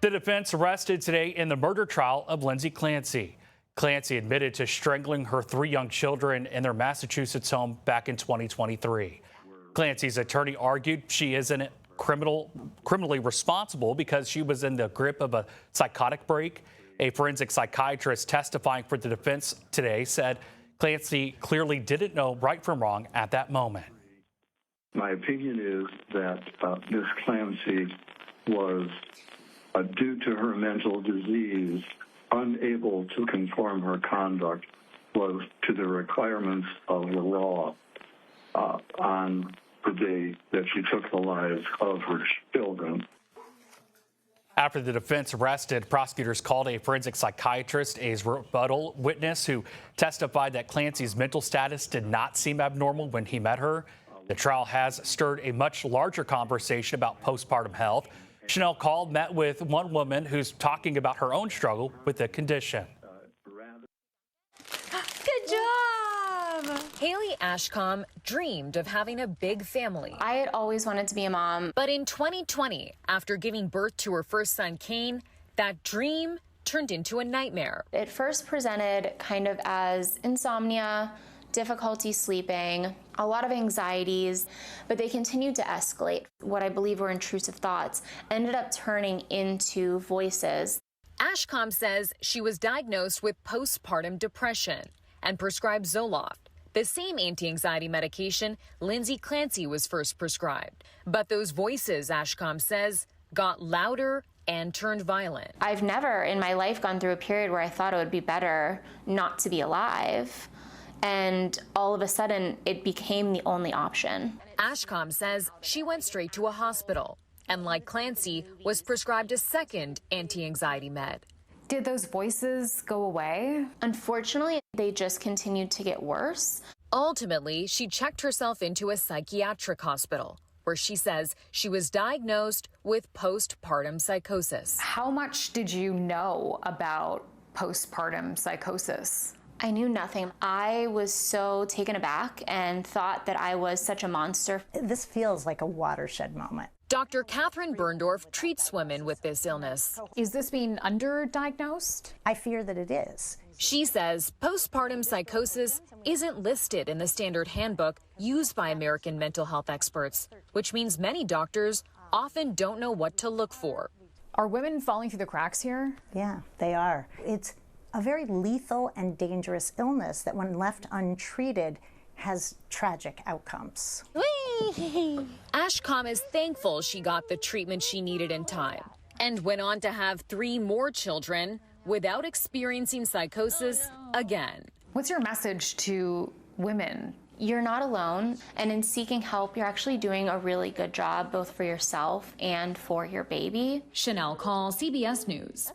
The defense arrested today in the murder trial of Lindsay Clancy. Clancy admitted to strangling her 3 young children in their Massachusetts home back in 2023. Clancy's attorney argued she isn't criminally responsible because she was in the grip of a psychotic break. A forensic psychiatrist testifying for the defense today said Clancy clearly didn't know right from wrong at that moment. My opinion is that Ms. Clancy was, due to her mental disease, unable to conform her conduct was to the requirements of the law on the day that she took the lives of her children. After the defense arrested, prosecutors called a forensic psychiatrist as rebuttal witness who testified that Clancy's mental status did not seem abnormal when he met her. The trial has stirred a much larger conversation about postpartum health. Chanel Call met with one woman who's talking about her own struggle with the condition. Good job! Haley Ashcombe dreamed of having a big family. I had always wanted to be a mom. But in 2020, after giving birth to her first son, Kane, that dream turned into a nightmare. It first presented kind of as insomnia, difficulty sleeping, a lot of anxieties, but they continued to escalate. What I believe were intrusive thoughts ended up turning into voices. Ashcombe says she was diagnosed with postpartum depression and prescribed Zoloft, the same anti-anxiety medication Lindsay Clancy was first prescribed. But those voices, Ashcombe says, got louder and turned violent. I've never in my life gone through a period where I thought it would be better not to be alive. And all of a sudden, it became the only option. Ashcombe says she went straight to a hospital and, like Clancy, was prescribed a second anti-anxiety med. Did those voices go away? Unfortunately, they just continued to get worse. Ultimately, she checked herself into a psychiatric hospital where she says she was diagnosed with postpartum psychosis. How much did you know about postpartum psychosis? I knew nothing. I was so taken aback and thought that I was such a monster. This feels like a watershed moment. Dr. Catherine Berndorf treats women with this illness. Is this being underdiagnosed? I fear that it is. She says postpartum psychosis isn't listed in the standard handbook used by American mental health experts, which means many doctors often don't know what to look for. Are women falling through the cracks here? Yeah, they are. It's a very lethal and dangerous illness that, when left untreated, has tragic outcomes. Ashcombe is thankful she got the treatment she needed in time and went on to have 3 more children without experiencing psychosis again. What's your message to women? You're not alone, and in seeking help, you're actually doing a really good job both for yourself and for your baby. Chanel Call, CBS News.